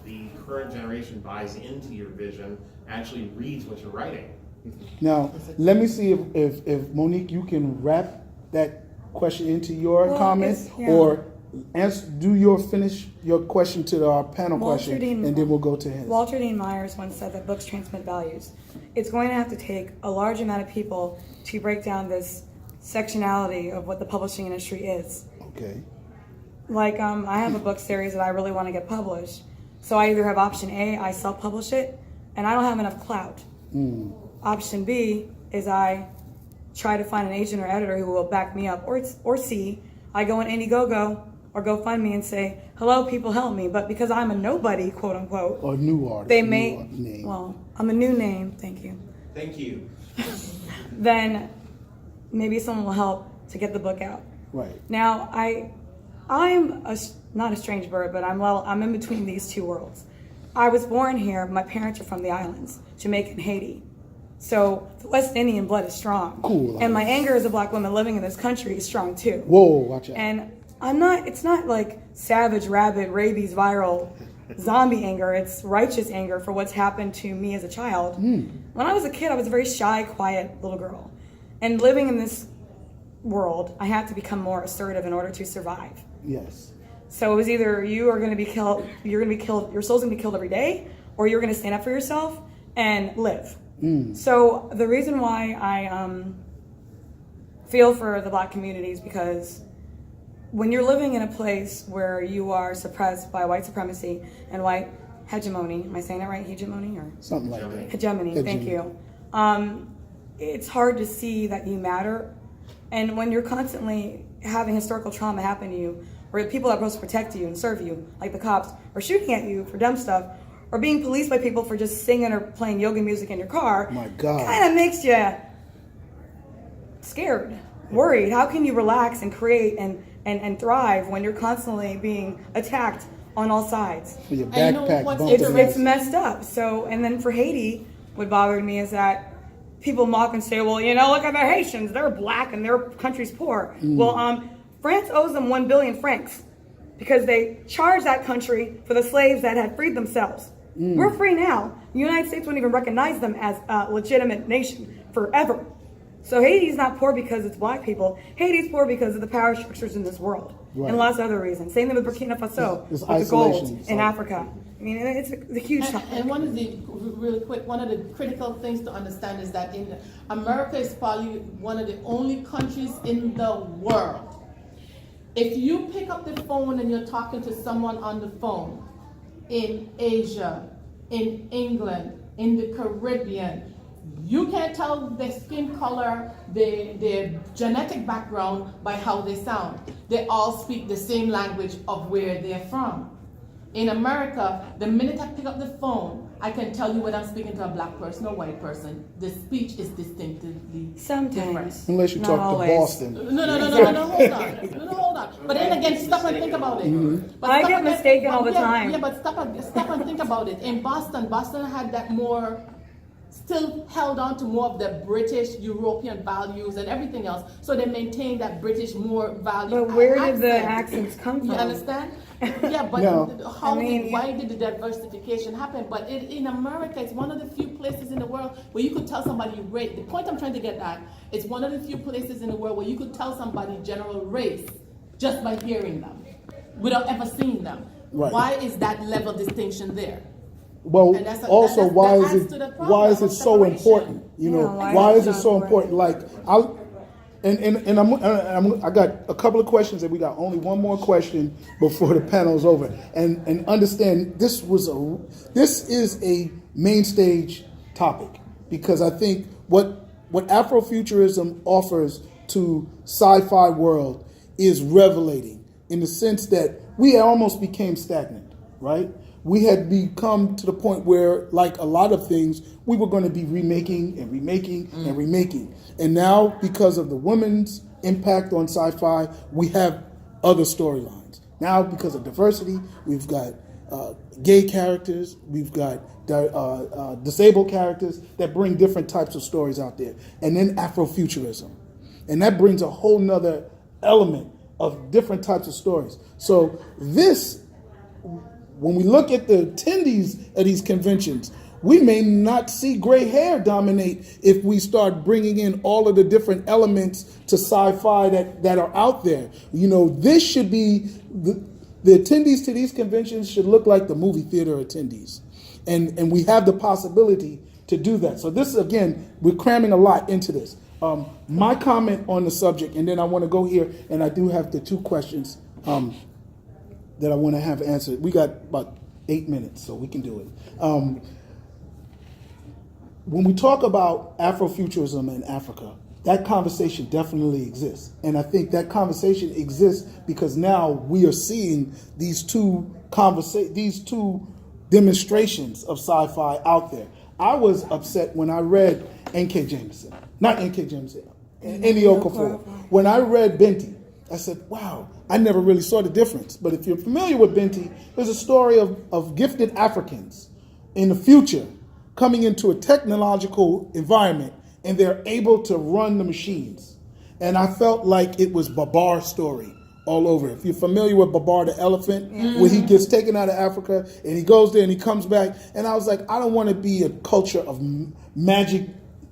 the current generation buys into your vision, actually reads what you're writing? Now, let me see if Monique, you can wrap that question into your comment, or finish your question to our panel question, and then we'll go to his. Walter Dean Myers once said that books transmit values. It's going to have to take a large amount of people to break down this sectionality of what the publishing industry is. Okay. Like, I have a book series that I really want to get published. So I either have option A, I self-publish it, and I don't have enough clout. Option B is I try to find an agent or editor who will back me up. Or C, I go on Indiegogo or GoFundMe and say, hello, people, help me. But because I'm a nobody, quote unquote, Or new artist. they new may, name. well, I'm a new name, thank you. Thank you. Then maybe someone will help to get the book out. Right. Now, I'm not a strange bird, but I'm in between these two worlds. I was born here. My parents are from the islands, Jamaica and Haiti. So the West Indian blood is strong. Cool. And my anger as a black woman living in this country is strong too. Whoa, watch out. And it's not like savage, rabid, rabies, viral, zombie anger. It's righteous anger for what's happened to me as a child. When I was a kid, I was a very shy, quiet little girl. And living in this world, I had to become more assertive in order to survive. Yes. So it was either you are going to be killed, your soul's going to be killed every day, or you're going to stand up for yourself and live. So the reason why I feel for the black community is because when you're living in a place where you are suppressed by white supremacy and white hegemony, am I saying that right? Hegemony or Something like that. hegemony? Thank you. It's hard to see that you matter, and when you're constantly having historical trauma happen to you, where people are supposed to protect you and serve you, like the cops, are shooting at you for dumb stuff, or being policed by people for just singing or playing yoga music in your car, My God. kind of makes you scared, worried. How can you relax and create and thrive when you're constantly being attacked on all sides? For your And you know backpack what's bumping It's into- messed up. So, and then for Haiti, what bothered me is that people mock and say, well, look at the Haitians, they're black and their country's poor. Well, France owes them 1 billion francs because they charged that country for the slaves that had freed themselves. We're free now. The United States wouldn't even recognize them as a legitimate nation forever. So Haiti's not poor because it's black people. Haiti's poor because of the power structures in this world. Right. And lots of other reasons. Same thing with Burkina Faso, It's with the gold isolation. in Africa. I mean, it's a huge topic. And one of the critical things to understand is that in America is probably one of the only countries in the world. If you pick up the phone and you're talking to someone on the phone in Asia, in England, in the Caribbean, you can't tell their skin color, their genetic background by how they sound. They all speak the same language of where they're from. In America, the minute I pick up the phone, I can tell you whether I'm speaking to a black person or white person. The speech is distinctively different. Sometimes. Unless you Not talk always. to Boston. No, hold on. But then again, stop and think about it. But I stop get and- mistaken all the yeah, time. Yeah, but stop and think about it. In Boston had that more, still held on to more of the British, European values and everything else. So they maintained that British more value. But where did the accent. accents come from? You understand? Yeah, but No. why did the diversification happen? But in America, it's one of the few places in the world where you could tell somebody race. The point I'm trying to get at, it's one of the few places in the world where you could tell somebody general race just by hearing them, without ever seeing them. Right. Why is that level distinction there? Well, And that's also, that why adds is to the it problem why is it of so separation. important? You know, Yeah, why is it it's so not important? Like, I got a couple of questions, and we got only one more question before the panel's over. And understand this is a main stage topic, because I think what Afrofuturism offers to sci-fi world is revelating, in the sense that we almost became stagnant, right? We had become to the point where, like a lot of things, we were going to be remaking and remaking and remaking. And now, because of the women's impact on sci-fi, we have other storylines. Now, because of diversity, we've got gay characters, we've got disabled characters that bring different types of stories out there. And then Afrofuturism. And that brings a whole nother element of different types of stories. So this, when we look at the attendees of these conventions, we may not see gray hair dominate if we start bringing in all of the different elements to sci-fi that are out there. You know, this should be, the attendees to these conventions should look like the movie theater attendees. And we have the possibility to do that. So this, again, we're cramming a lot into this. My comment on the subject, and then I want to go here, and I do have the two questions that I want to have answered. We got about 8 minutes, so we can do it. When we talk about Afrofuturism in Africa, that conversation definitely exists. And I think that conversation exists because now we are seeing these two demonstrations of sci-fi out there. I was upset when I read N.K. Jemisin, Ennio Okafor. When I read Binti, I said, wow, I never really saw the difference. But if you're familiar with Binti, there's a story of gifted Africans in the future coming into a technological environment, and they're able to run the machines. And I felt like it was Babar's story all over. If you're familiar with Babar the elephant, when he gets taken out of Africa and he goes there and he comes back, and I was like, I don't want to be a culture of magic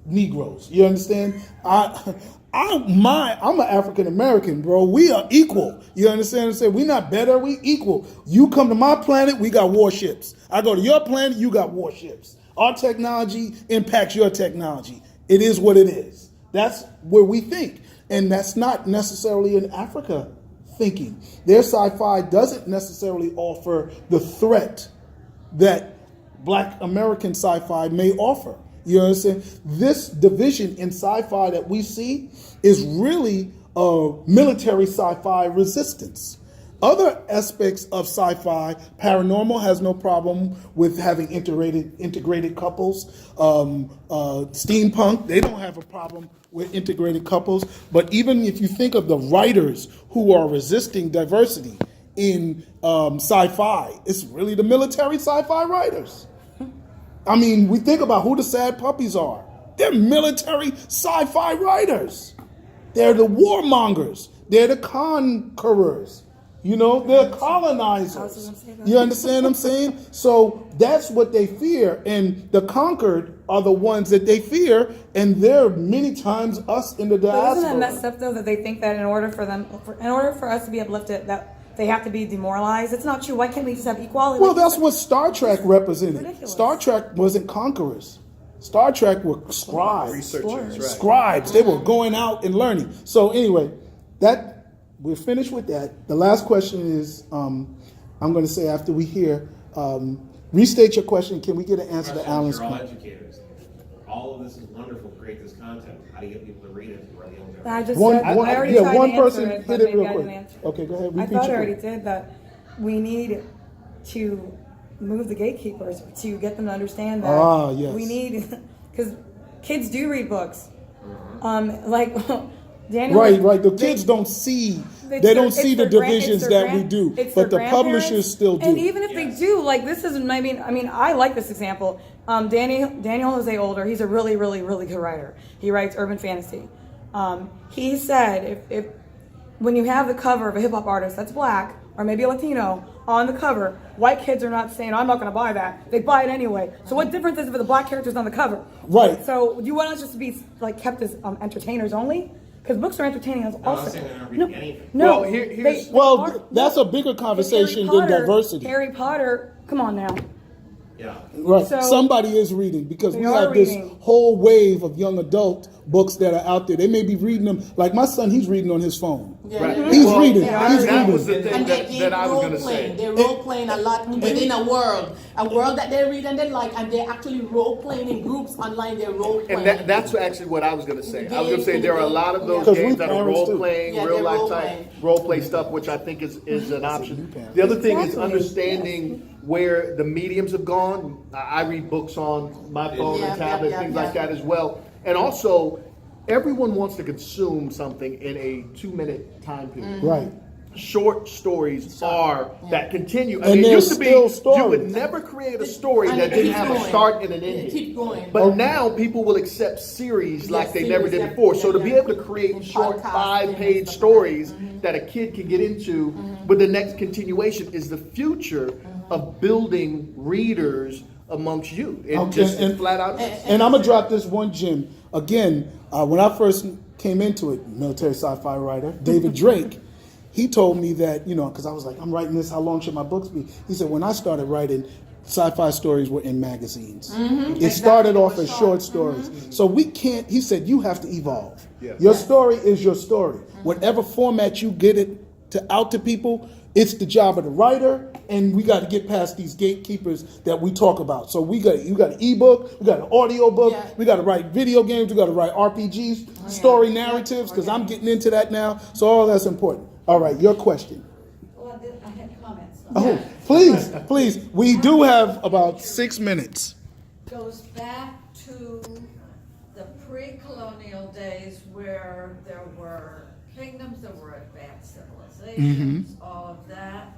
Negroes. You understand? I'm an African American, bro. We are equal. You understand what I'm saying? We're not better, we equal. You come to my planet, we got warships. I go to your planet, you got warships. Our technology impacts your technology. It is what it is. That's where we think. And that's not necessarily in Africa thinking. Their sci-fi doesn't necessarily offer the threat that Black American sci-fi may offer. You understand? This division in sci-fi that we see is really a military sci-fi resistance. Other aspects of sci-fi, paranormal has no problem with having integrated couples. Steampunk, they don't have a problem with integrated couples. But even if you think of the writers who are resisting diversity in sci-fi, it's really the military sci-fi writers. I mean, we think about who the sad puppies are. They're military sci-fi writers. They're the warmongers. They're the conquerors. You know, they're colonizers. You understand what I'm saying? So that's what they fear. And the conquered are the ones that they fear. And they're many times us in the diaspora. But isn't that messed up, though, that they think that in order for us to be uplifted, that they have to be demoralized? It's not true. Why can't we just have equality? Well, that's what Star Trek represented. Ridiculous. Star Trek wasn't conquerors. Star Trek were scribes. Researchers, right. Scribes. They were going out and learning. So anyway, we're finished with that. The last question is, I'm going to say after we hear, restate your question. Can we get an answer to Alan's You're all question? educators. All of this is wonderful. Create this content. How do you get people to read it? Where are the young I just One, said, one, I already yeah, tried one to answer person it, but hit it maybe real I quick. didn't answer it. Okay, go ahead. I Repeat thought I your already question. did that. We need to move the gatekeepers to get them to understand that. Ah, yes. We need, because kids do read books. Like Daniel. Right. The kids don't see. They don't see the divisions that we do, but the publishers still do. And even if they do, like this is, I mean, I like this example. Daniel Jose Older, he's a really, really, really good writer. He writes urban fantasy. He said if when you have the cover of a hip hop artist that's black or maybe a Latino on the cover, white kids are not saying, I'm not going to buy that. They buy it anyway. So what difference is it if the black character's on the cover? Right. So do you want us just to be like kept as entertainers only? Because books are entertaining us also. I'm saying they're not reading anything. No. Well, here's- That's a bigger conversation than diversity. Harry Potter, come on now. Yeah. Right. So- Somebody is reading because They we are have this reading. whole wave of young adult books that are out there. They may be reading them. Like my son, he's reading on his phone. Yeah. Right. He's Well, reading. Yeah. He's that reading. was the thing And that I was going to say. They're role playing a lot within a world that they read and they like, and they're actually role playing in groups online. They're role playing. And that's actually what I was going to say. I was going to say there are a lot of those Because we games that are parents role too. playing, Yeah, real they're life role-playing. type role play stuff, which I think is an option. parents. The other thing is Exactly. understanding where the mediums have gone. I read books on my phone and tablet, things like that as well. And also, everyone wants to consume something in a 2-minute time period. Right. Short stories are that continue. I And mean, it they're used to be still you stories. would never create a story And that it didn't keeps have a going. start and an It ending. keeps going. But now people will accept series like they never did before. So to be able to create And short podcasting and 5-page stuff stories like that. that a kid can get into, but the next continuation is the future of building readers amongst you. It Okay, just and- flat out. And I'm gonna drop this one gem again. When I first came into it, military sci-fi writer David Drake, he told me that because I was like, I'm writing this. How long should my books be? He said when I started writing, sci-fi stories were in magazines. It started off as short stories. So we can't. He said you have to evolve. Yeah. Your story is your story. Whatever format you get it out to people, it's the job of the writer and we got to get past these gatekeepers that we talk about. So you got an ebook, we got an audio book, Yeah. we got to write video games, we got to write RPGs, story narratives, because I'm getting into that now. So all that's important. All right, your question. Well, I had comments. Oh, please. We do have about 6 minutes. Goes back to the pre-colonial days where there were kingdoms, there were advanced civilizations, all of that,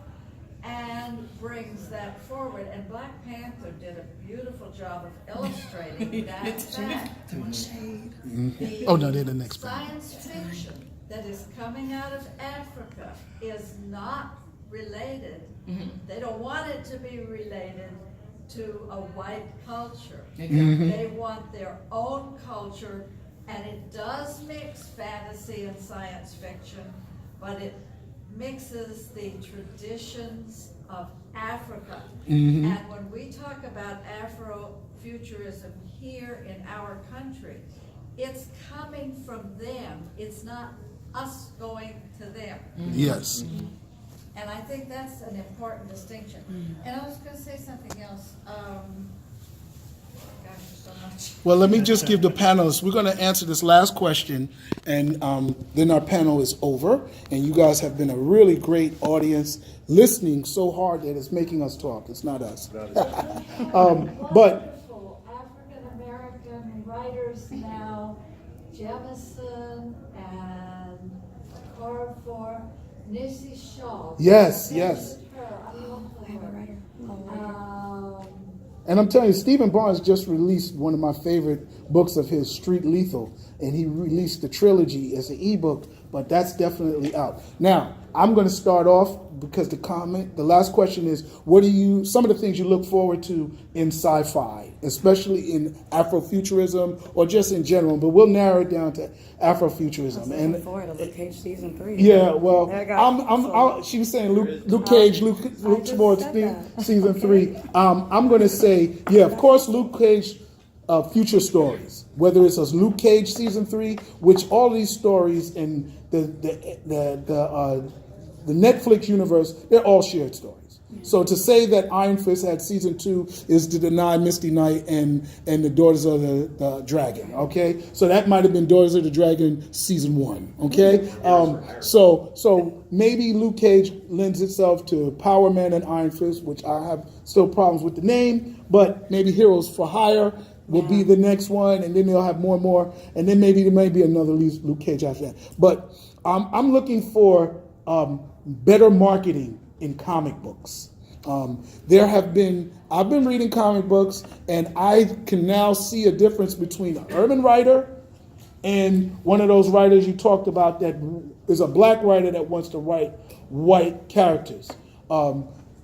and brings that forward. And Black Panther did a beautiful job of illustrating that fact. Oh, no, they're the next one. Science fiction that is coming out of Africa is not related. They don't want it to be related to a white culture. They want their own culture, and it does mix fantasy and science fiction, but it mixes the traditions of Africa. And when we talk about Afrofuturism here in our country, it's coming from them. It's not us going to them. Yes. And I think that's an important distinction. And I was going to say something else. Gosh, so much. Well, let me just give the panelists, we're going to answer this last question, and then our panel is over. And you guys have been a really great audience, listening so hard that it's making us talk. It's not us. But Wonderful African-American writers now, Jemison and Carroll, Nissy Shaw. Yes. Her, I love her. And I'm telling you, Stephen Barnes just released one of my favorite books of his, Street Lethal, and he released the trilogy as an ebook, but that's definitely out. Now, I'm going to start off because the last question is, some of the things you look forward to in sci-fi, especially in Afrofuturism or just in general, but we'll narrow it down to Afrofuturism. And Luke Cage season 3. Yeah, well, she was saying Luke Cage, Luke towards season 3. I'm going to say, of course, Luke Cage future stories, whether it's a Luke Cage season 3, which all these stories in the Netflix universe, they're all shared stories. So to say that Iron Fist had season 2 is to deny Misty Knight and the Daughters of the Dragon. Okay, so that might have been Daughters of the Dragon season 1. Okay, so maybe Luke Cage lends itself to Power Man and Iron Fist, which I have still problems with the name, but maybe Heroes for Hire will be the next one, and then they'll have more and more, and then maybe there may be another Luke Cage after that. But I'm looking for better marketing in comic books. I've been reading comic books, and I can now see a difference between an urban writer and one of those writers you talked about that is a black writer that wants to write white characters.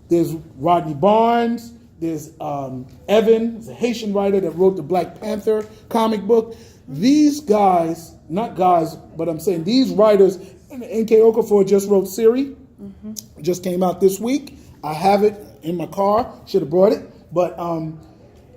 There's Rodney Barnes, there's Evan, who's a Haitian writer that wrote the Black Panther comic book. These guys, not guys, but I'm saying these writers, N.K. Okafor just wrote Siri. It just came out this week. I have it in my car. Should have brought it. But I'm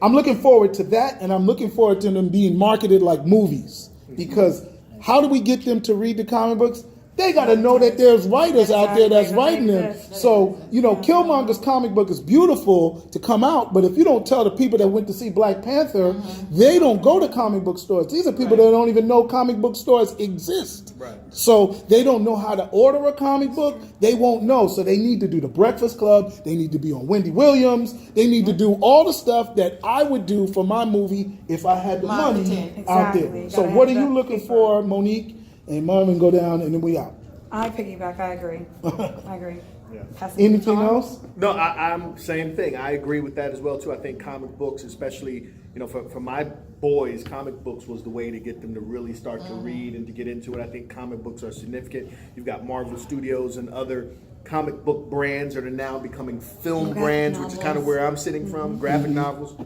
looking forward to that, and I'm looking forward to them being marketed like movies. Because how do we get them to read the comic books? They got to know that there's writers out there that's writing them. So, Killmonger's comic book is beautiful to come out, but if you don't tell the people that went to see Black Panther, they don't go to comic book stores. These are people that don't even know comic book stores exist. Right. So they don't know how to order a comic book. They won't know. So they need to do the Breakfast Club. They need to be on Wendy Williams. They need to do all the stuff that I would do for my movie if I had the money out there. So what are you looking for, Monique? And Marvin, go down, and then we out. I piggyback. I agree. Yeah. Anything else? No, I'm same thing. I agree with that as well too. I think comic books, especially for my boys, comic books was the way to get them to really start to read and to get into it. I think comic books are significant. You've got Marvel Studios and other comic book brands that are now becoming film brands, which is kind of where I'm sitting from, graphic novels.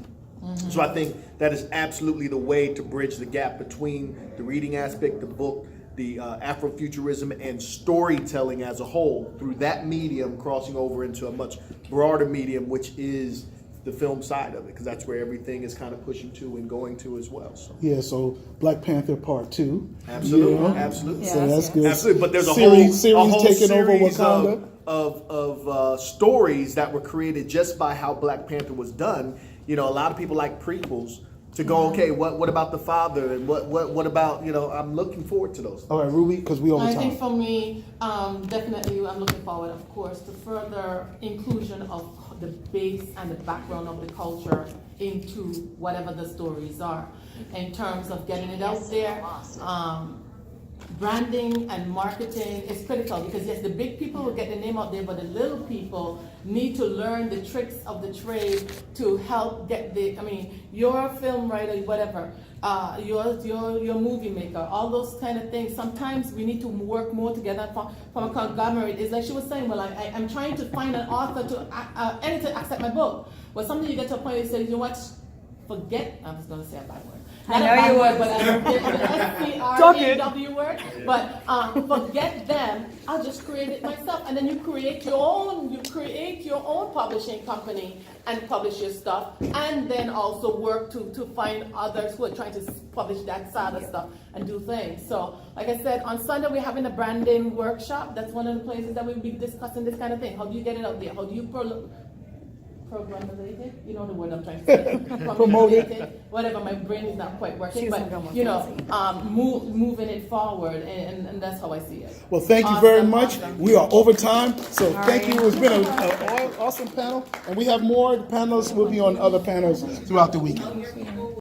So I think that is absolutely the way to bridge the gap between the reading aspect, the book, the Afrofuturism, and storytelling as a whole through that medium, crossing over into a much broader medium, which is the film side of it, because that's where everything is kind of pushing to and going to as well. So so Black Panther Part 2. Absolutely, absolutely. So that's good. Absolutely, but there's a series whole taking over series Wakanda. of stories that were created just by how Black Panther was done. You know, a lot of people like prequels to go, okay, what about the father, and what about, you know, I'm looking forward to those. All right, Ruby, because we over I time. think for me, definitely, I'm looking forward, of course, to further inclusion of the base and the background of the culture into whatever the stories are, in terms of getting it out there. Branding and marketing is critical, because yes, the big people will get the name out there, but the little people need to learn the tricks of the trade to help get you're a film writer, whatever, you're a movie maker, all those kind of things. Sometimes we need to work more together from a conglomerate. It's like she was saying, well, I'm trying to find an author to editor to accept my book. But sometimes you get to a point where you say, you know what, forget, I was going to say a bad word. Not I know you would. but S-C-R-A-W word. But forget them. I'll just create it myself, and then you create your own. You create your own publishing company and publish your stuff, and then also work to find others who are trying to publish that side of stuff and do things. So, like I said, on Sunday we're having a branding workshop. That's one of the places that we'll be discussing this kind of thing. How do you get it out there? How do you programmated? You know the word I'm trying to say. Promoted. Whatever, my brain is not quite working, She's but gonna go you know, more moving it forward, and that's how I see it. Well, thank you very Awesome, much. awesome. We are over time, so thank right. you. It's been an awesome panel, and we have more. The panels will be on other panels throughout the weekend.